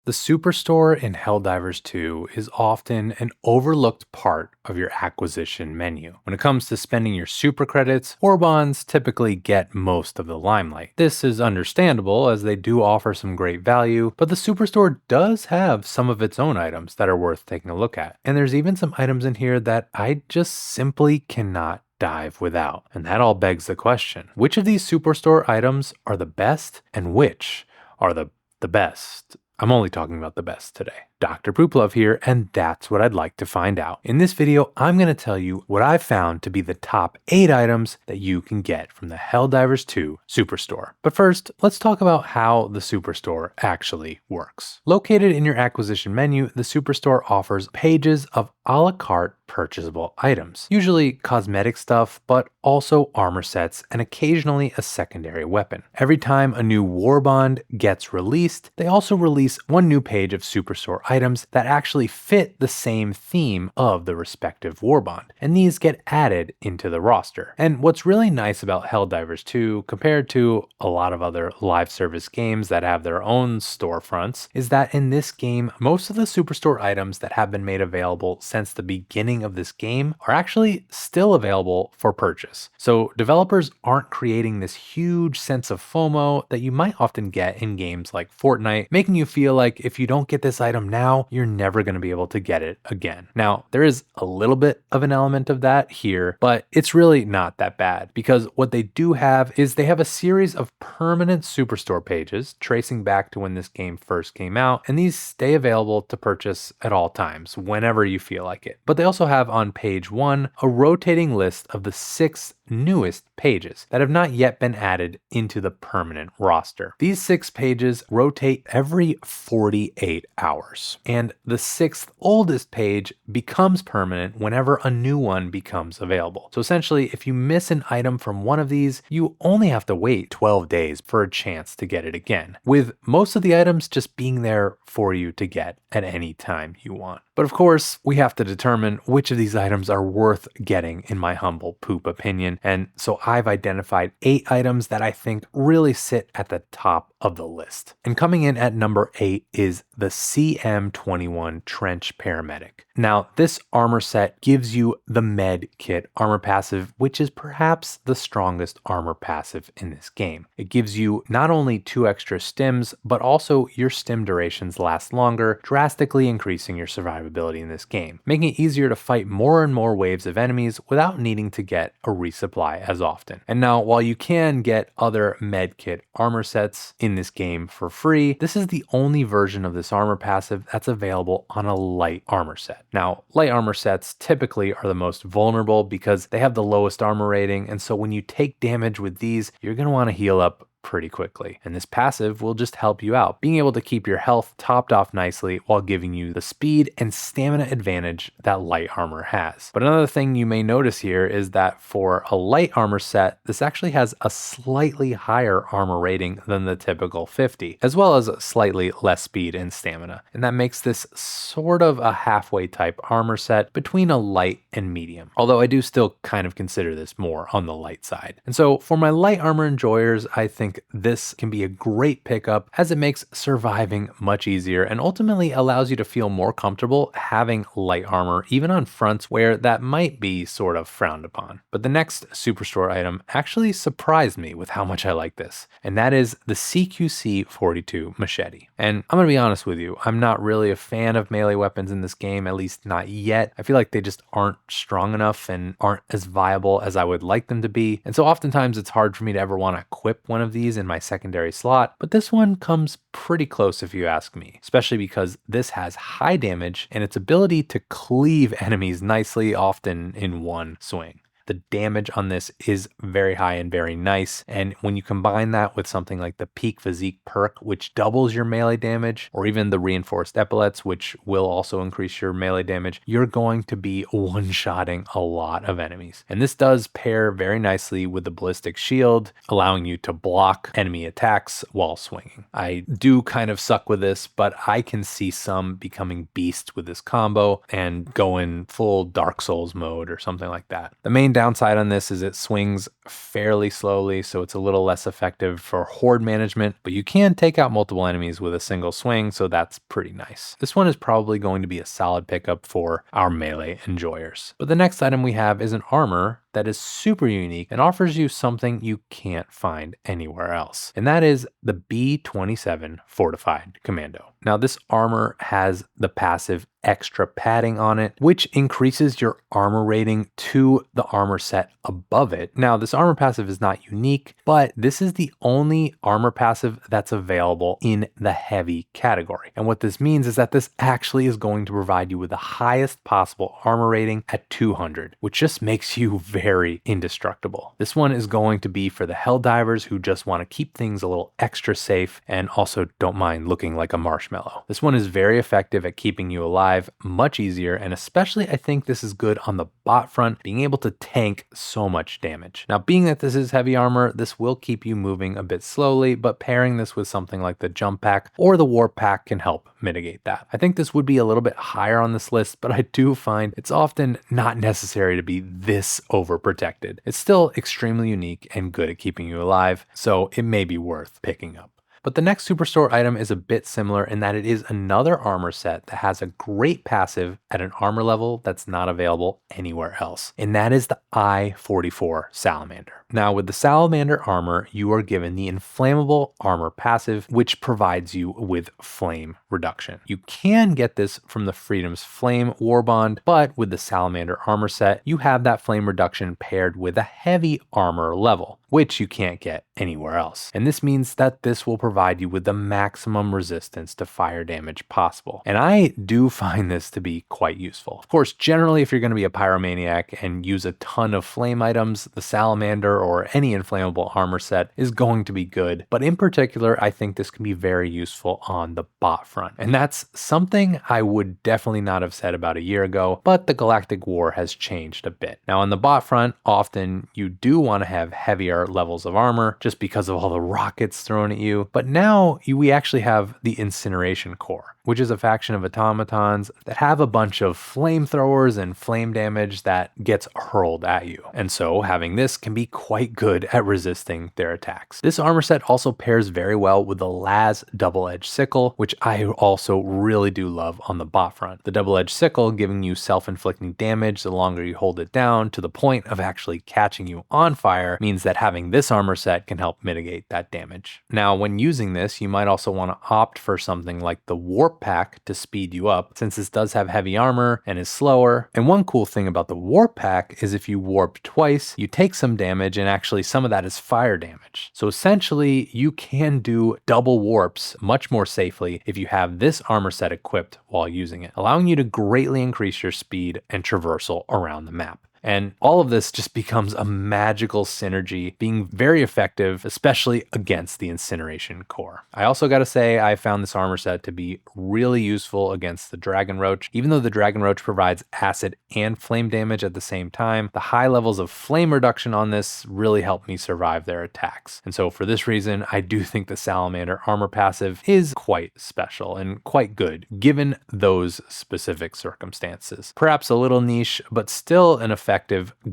The Superstore in Helldivers 2 is often an overlooked part of your acquisition menu. When it comes to spending your super credits, war bonds typically get most of the limelight. This is understandable as they do offer some great value, but the Superstore does have some of its own items that are worth taking a look at. And there's even some items in here that I just simply cannot dive without. And that all begs the question, which of these Superstore items are the best and which are the best? I'm only talking about the best today. Dr. Pooplove here, and that's what I'd like to find out. In this video, I'm going to tell you what I've found to be the top 8 items that you can get from the Helldivers 2 Superstore. But first, let's talk about how the Superstore actually works. Located in your acquisition menu, the Superstore offers pages of a la carte purchasable items, usually cosmetic stuff, but also armor sets and occasionally a secondary weapon. Every time a new war bond gets released, they also release one new page of Superstore items that actually fit the same theme of the respective war bond, and these get added into the roster. And what's really nice about Helldivers 2 compared to a lot of other live service games that have their own storefronts is that in this game, most of the Superstore items that have been made available since the beginning of this game are actually still available for purchase. So developers aren't creating this huge sense of FOMO that you might often get in games like Fortnite, making you feel like if you don't get this item now, you're never going to be able to get it again. Now, there is a little bit of an element of that here, but it's really not that bad because what they do have is they have a series of permanent Superstore pages tracing back to when this game first came out, and these stay available to purchase at all times, whenever you feel like it. But they also have on page 1 a rotating list of the 6 newest pages that have not yet been added into the permanent roster. These 6 pages rotate every 48 hours, and the 6th oldest page becomes permanent whenever a new one becomes available. So essentially, if you miss an item from one of these, you only have to wait 12 days for a chance to get it again, with most of the items just being there for you to get at any time you want. But of course, we have to determine which of these items are worth getting, in my humble poop opinion. And so I've identified 8 items that I think really sit at the top of the list. And coming in at number 8 is the CM21 Trench Paramedic. Now, this armor set gives you the Med Kit armor passive, which is perhaps the strongest armor passive in this game. It gives you not only 2 extra stims, but also your stim durations last longer, drastically increasing your survivability in this game, making it easier to fight more and more waves of enemies without needing to get a resupply as often. And now, while you can get other Med Kit armor sets in this game for free, this is the only version of this armor passive that's available on a light armor set. Now, light armor sets typically are the most vulnerable because they have the lowest armor rating, and so when you take damage with these, you're going to want to heal up pretty quickly. And this passive will just help you out, being able to keep your health topped off nicely while giving you the speed and stamina advantage that light armor has. But another thing you may notice here is that for a light armor set, this actually has a slightly higher armor rating than the typical 50, as well as slightly less speed and stamina. And that makes this sort of a halfway type armor set between a light and medium, although I do still kind of consider this more on the light side. And so for my light armor enjoyers, I think this can be a great pickup as it makes surviving much easier and ultimately allows you to feel more comfortable having light armor even on fronts where that might be sort of frowned upon. But the next Superstore item actually surprised me with how much I like this, and that is the CQC 42 machete. And I'm gonna be honest with you, I'm not really a fan of melee weapons in this game, at least not yet. I feel like they just aren't strong enough and aren't as viable as I would like them to be. And so oftentimes it's hard for me to ever want to equip one of these in my secondary slot, but this one comes pretty close if you ask me, especially because this has high damage and its ability to cleave enemies nicely, often in one swing. The damage on this is very high and very nice, and when you combine that with something like the Peak Physique perk, which doubles your melee damage, or even the Reinforced Epaulets, which will also increase your melee damage, you're going to be one-shotting a lot of enemies. And this does pair very nicely with the Ballistic Shield, allowing you to block enemy attacks while swinging. I do kind of suck with this, but I can see some becoming beasts with this combo and going full Dark Souls mode or something like that. The main downside on this is it swings fairly slowly, so it's a little less effective for horde management, but you can take out multiple enemies with a single swing, so that's pretty nice. This one is probably going to be a solid pickup for our melee enjoyers. But the next item we have is an armor that is super unique and offers you something you can't find anywhere else. And that is the B27 Fortified Commando. Now this armor has the passive extra padding on it, which increases your armor rating to the armor set above it. Now this armor passive is not unique, but this is the only armor passive that's available in the heavy category. And what this means is that this actually is going to provide you with the highest possible armor rating at 200, which just makes you very indestructible. This one is going to be for the Helldivers who just want to keep things a little extra safe and also don't mind looking like a marshmallow. This one is very effective at keeping you alive, much easier, and especially I think this is good on the bot front, being able to tank so much damage. Now, being that this is heavy armor, this will keep you moving a bit slowly, but pairing this with something like the jump pack or the warp pack can help mitigate that. I think this would be a little bit higher on this list, but I do find it's often not necessary to be this overprotected. It's still extremely unique and good at keeping you alive, so it may be worth picking up. But the next Superstore item is a bit similar in that it is another armor set that has a great passive at an armor level that's not available anywhere else, and that is the I-44 Salamander. Now with the Salamander armor, you are given the inflammable armor passive, which provides you with flame reduction. You can get this from the Freedom's Flame Warbond, but with the Salamander armor set, you have that flame reduction paired with a heavy armor level, which you can't get anywhere else. And this means that this will provide you with the maximum resistance to fire damage possible. And I do find this to be quite useful. Of course, generally, if you're going to be a pyromaniac and use a ton of flame items, the Salamander or any inflammable armor set is going to be good. But in particular, I think this can be very useful on the bot front. And that's something I would definitely not have said about a year ago, but the Galactic War has changed a bit. Now on the bot front, often you do want to have heavier levels of armor just because of all the rockets thrown at you. But now we actually have the Incineration Core, which is a faction of automatons that have a bunch of flamethrowers and flame damage that gets hurled at you. And so having this can be quite good at resisting their attacks. This armor set also pairs very well with the Laz double-edged sickle, which I also really do love on the bot front. The double-edged sickle giving you self-inflicting damage the longer you hold it down to the point of actually catching you on fire means that having this armor set can help mitigate that damage. Now, when using this, you might also want to opt for something like the warp pack to speed you up, since this does have heavy armor and is slower. And one cool thing about the warp pack is if you warp twice, you take some damage, and actually some of that is fire damage. So essentially, you can do double warps much more safely if you have this armor set equipped while using it, allowing you to greatly increase your speed and traversal around the map. And all of this just becomes a magical synergy, being very effective, especially against the Incineration Core. I also got to say, I found this armor set to be really useful against the Dragon Roach. Even though the Dragon Roach provides acid and flame damage at the same time, the high levels of flame reduction on this really helped me survive their attacks. And so for this reason, I do think the Salamander armor passive is quite special and quite good, given those specific circumstances. Perhaps a little niche, but still an effective,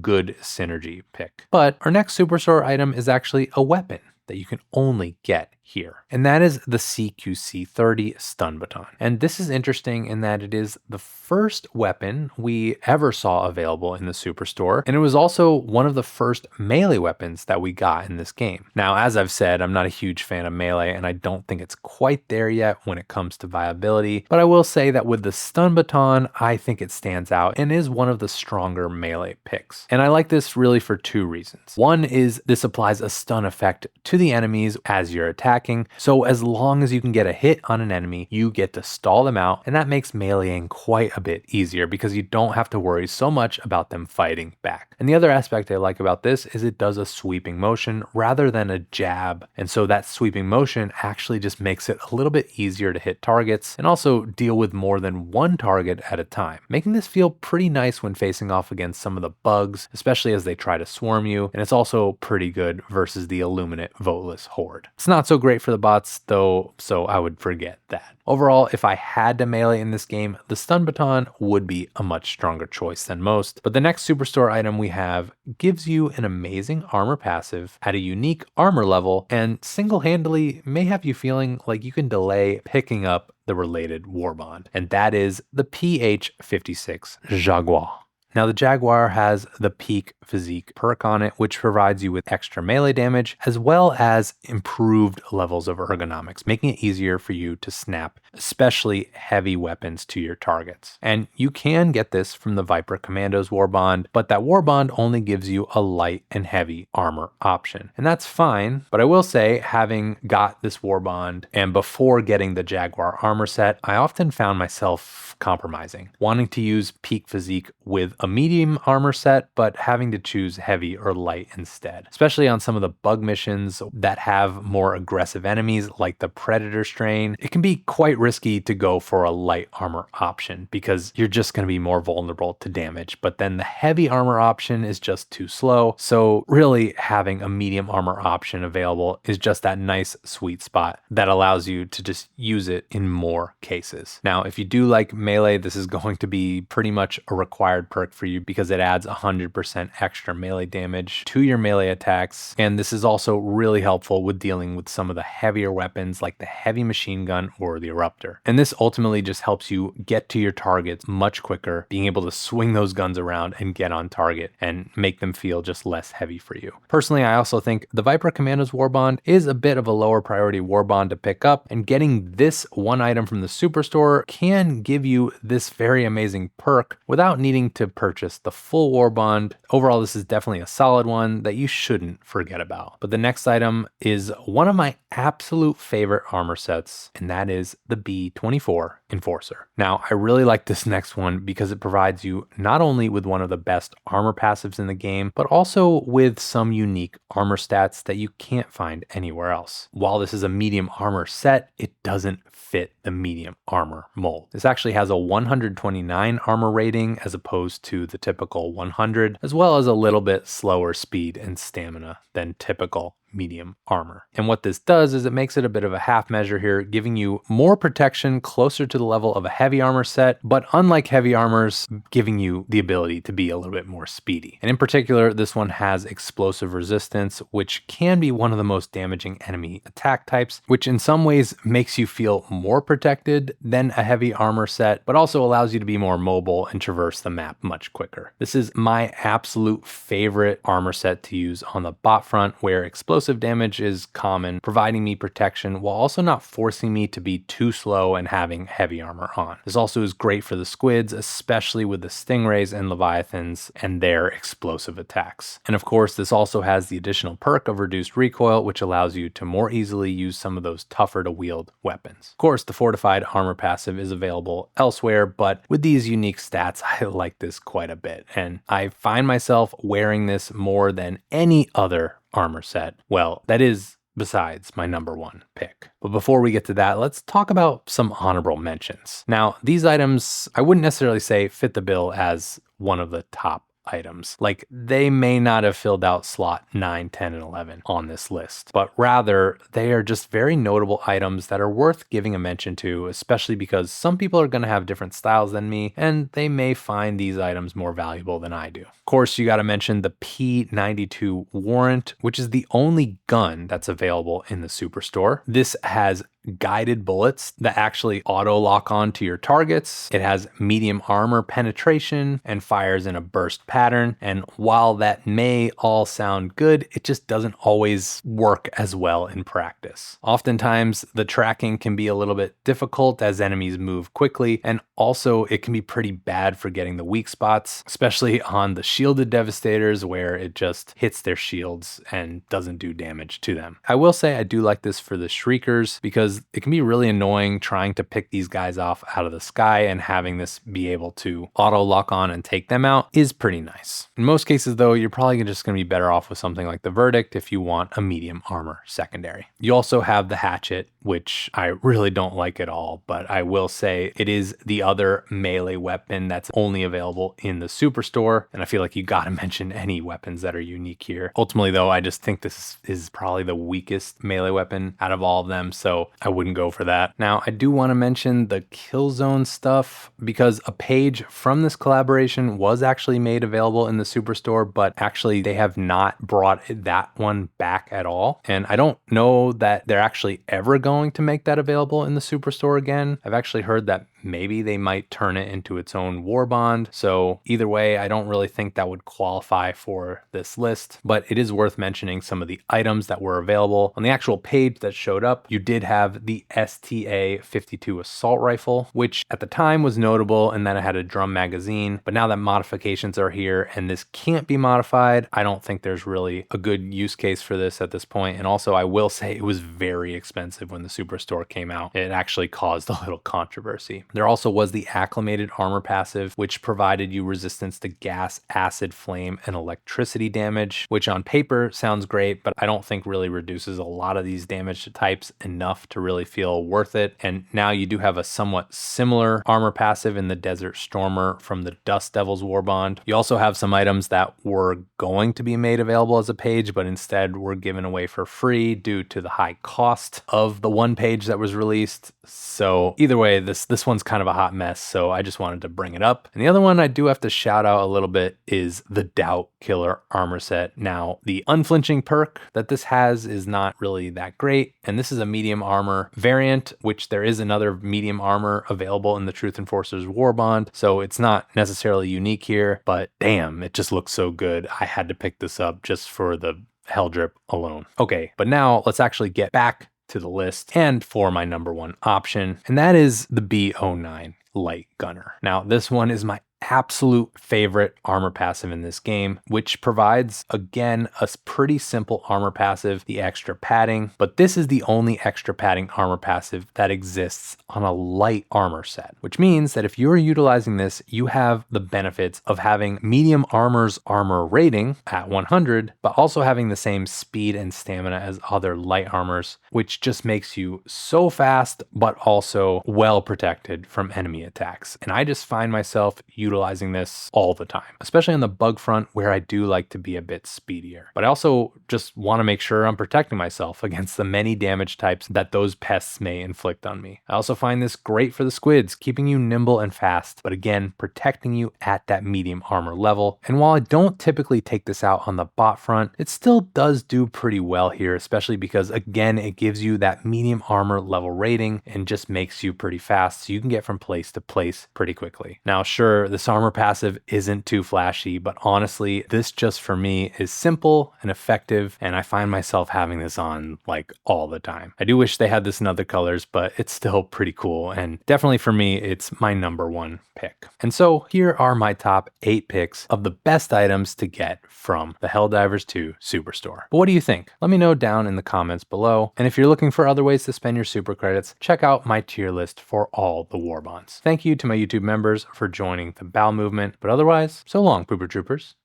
good synergy pick. But our next Superstore item is actually a weapon that you can only get here, and that is the CQC-30 stun baton. And this is interesting in that it is the first weapon we ever saw available in the Superstore, and it was also one of the first melee weapons that we got in this game. Now, as I've said, I'm not a huge fan of melee, and I don't think it's quite there yet when it comes to viability, but I will say that with the stun baton, I think it stands out and is one of the stronger melee picks. And I like this really for two reasons. One is this applies a stun effect to the enemies as you're attacking. So as long as you can get a hit on an enemy, you get to stall them out, and that makes meleeing quite a bit easier because you don't have to worry so much about them fighting back. And the other aspect I like about this is it does a sweeping motion rather than a jab, and so that sweeping motion actually just makes it a little bit easier to hit targets and also deal with more than one target at a time, making this feel pretty nice when facing off against some of the bugs, especially as they try to swarm you, and it's also pretty good versus the Illuminate Voteless Horde. It's not so great great for the bots though, so I would forget that. Overall, if I had to melee in this game, the stun baton would be a much stronger choice than most. But the next Superstore item we have gives you an amazing armor passive at a unique armor level, and single-handedly may have you feeling like you can delay picking up the related warbond. And that is the PH56 Jaguar. Now the Jaguar has the Peak Physique perk on it, which provides you with extra melee damage, as well as improved levels of ergonomics, making it easier for you to snap, especially heavy weapons to your targets. And you can get this from the Viper Commandos Warbond, but that Warbond only gives you a light and heavy armor option. And that's fine, but I will say, having got this Warbond and before getting the Jaguar armor set, I often found myself compromising, wanting to use Peak Physique with a medium armor set, but having to choose heavy or light instead, especially on some of the bug missions that have more aggressive enemies like the Predator strain. It can be quite risky to go for a light armor option because you're just going to be more vulnerable to damage, but then the heavy armor option is just too slow. So really having a medium armor option available is just that nice sweet spot that allows you to just use it in more cases. Now, if you do like melee, this is going to be pretty much a required perk for you because it adds 100% extra melee damage to your melee attacks. And this is also really helpful with dealing with some of the heavier weapons like the heavy machine gun or the eruptor. And this ultimately just helps you get to your targets much quicker, being able to swing those guns around and get on target and make them feel just less heavy for you. Personally, I also think the Viper Commandos Warbond is a bit of a lower priority warbond to pick up, and getting this one item from the Superstore can give you this very amazing perk without needing to purchase the full warbond. Overall, this is definitely a solid one that you shouldn't forget about. But the next item is one of my absolute favorite armor sets, and that is the B24 Enforcer. Now, I really like this next one because it provides you not only with one of the best armor passives in the game, but also with some unique armor stats that you can't find anywhere else. While this is a medium armor set, it doesn't fit the medium armor mold. This actually has a 129 armor rating as opposed to the typical 100, as well as a little bit slower speed and stamina than typical medium armor. And what this does is it makes it a bit of a half measure here, giving you more protection closer to the level of a heavy armor set, but unlike heavy armors, giving you the ability to be a little bit more speedy. And in particular, this one has explosive resistance, which can be one of the most damaging enemy attack types, which in some ways makes you feel more protected than a heavy armor set, but also allows you to be more mobile and traverse the map much quicker. This is my absolute favorite armor set to use on the bot front, where explosive damage is common, providing me protection while also not forcing me to be too slow and having heavy armor on. This also is great for the squids, especially with the stingrays and leviathans and their explosive attacks. And of course, this also has the additional perk of reduced recoil, which allows you to more easily use some of those tougher to wield weapons. Of course, the fortified armor passive is available elsewhere, but with these unique stats, I like this quite a bit. And I find myself wearing this more than any other armor set. Well, that is besides my number one pick. But before we get to that, let's talk about some honorable mentions. Now, these items, I wouldn't necessarily say fit the bill as one of the top items. Like, they may not have filled out slot 9, 10, and 11 on this list, but rather they are just very notable items that are worth giving a mention to, especially because some people are going to have different styles than me, and they may find these items more valuable than I do. Of course, you got to mention the P92 Warrant, which is the only gun that's available in the Superstore. This has guided bullets that actually auto lock on to your targets. It has medium armor penetration and fires in a burst pattern. And while that may all sound good, it just doesn't always work as well in practice. Oftentimes, the tracking can be a little bit difficult as enemies move quickly, and also it can be pretty bad for getting the weak spots, especially on the shielded devastators where it just hits their shields and doesn't do damage to them. I will say I do like this for the shriekers because because it can be really annoying trying to pick these guys off out of the sky, and having this be able to auto lock on and take them out is pretty nice. In most cases though, you're probably just going to be better off with something like the Verdict if you want a medium armor secondary. You also have the Hatchet, which I really don't like at all, but I will say it is the other melee weapon that's only available in the Superstore, and I feel like you gotta mention any weapons that are unique here. Ultimately though, I just think this is probably the weakest melee weapon out of all of them, so I wouldn't go for that. Now, I do want to mention the Killzone stuff, because a page from this collaboration was actually made available in the Superstore, but actually they have not brought that one back at all, and I don't know that they're actually ever going to make that available in the Superstore again. I've actually heard that maybe they might turn it into its own war bond. So either way, I don't really think that would qualify for this list, but it is worth mentioning some of the items that were available. On the actual page that showed up, you did have the STA-52 assault rifle, which at the time was notable in that it had a drum magazine, but now that modifications are here and this can't be modified, I don't think there's really a good use case for this at this point. And also I will say it was very expensive when the Superstore came out. It actually caused a little controversy. There also was the acclimated armor passive, which provided you resistance to gas, acid, flame, and electricity damage, which on paper sounds great, but I don't think really reduces a lot of these damage types enough to really feel worth it. And now you do have a somewhat similar armor passive in the Desert Stormer from the Dust Devils Warbond. You also have some items that were going to be made available as a page, but instead were given away for free due to the high cost of the one page that was released. So either way, this one's kind of a hot mess, so I just wanted to bring it up. And the other one I do have to shout out a little bit is the Doubt Killer armor set. Now, the unflinching perk that this has is not really that great, and this is a medium armor variant, which there is another medium armor available in the Truth Enforcers Warbond, so it's not necessarily unique here, but damn, it just looks so good. I had to pick this up just for the Hell Drip alone. Okay, but now let's actually get back to the list and for my number one option, and that is the B09 Light Gunner. Now, this one is my absolute favorite armor passive in this game, which provides, again, a pretty simple armor passive, the extra padding, but this is the only extra padding armor passive that exists on a light armor set, which means that if you're utilizing this, you have the benefits of having medium armor's armor rating at 100, but also having the same speed and stamina as other light armors, which just makes you so fast, but also well protected from enemy attacks. And I just find myself utilizing this all the time, especially on the bug front where I do like to be a bit speedier. But I also just want to make sure I'm protecting myself against the many damage types that those pests may inflict on me. I also find this great for the squids, keeping you nimble and fast, but again, protecting you at that medium armor level. And while I don't typically take this out on the bot front, it still does do pretty well here, especially because again, it gives you that medium armor level rating and just makes you pretty fast, so you can get from place to place pretty quickly. Now, sure, this armor passive isn't too flashy, but honestly, this just for me is simple and effective, and I find myself having this on like all the time. I do wish they had this in other colors, but it's still pretty cool, and definitely for me, it's my number one pick. And so here are my top 8 picks of the best items to get from the Helldivers 2 Superstore. But what do you think? Let me know down in the comments below, and if you're looking for other ways to spend your super credits, check out my tier list for all the war bonds. Thank you to my YouTube members for joining the Bowel Movement, but otherwise, so long, Pooper Troopers.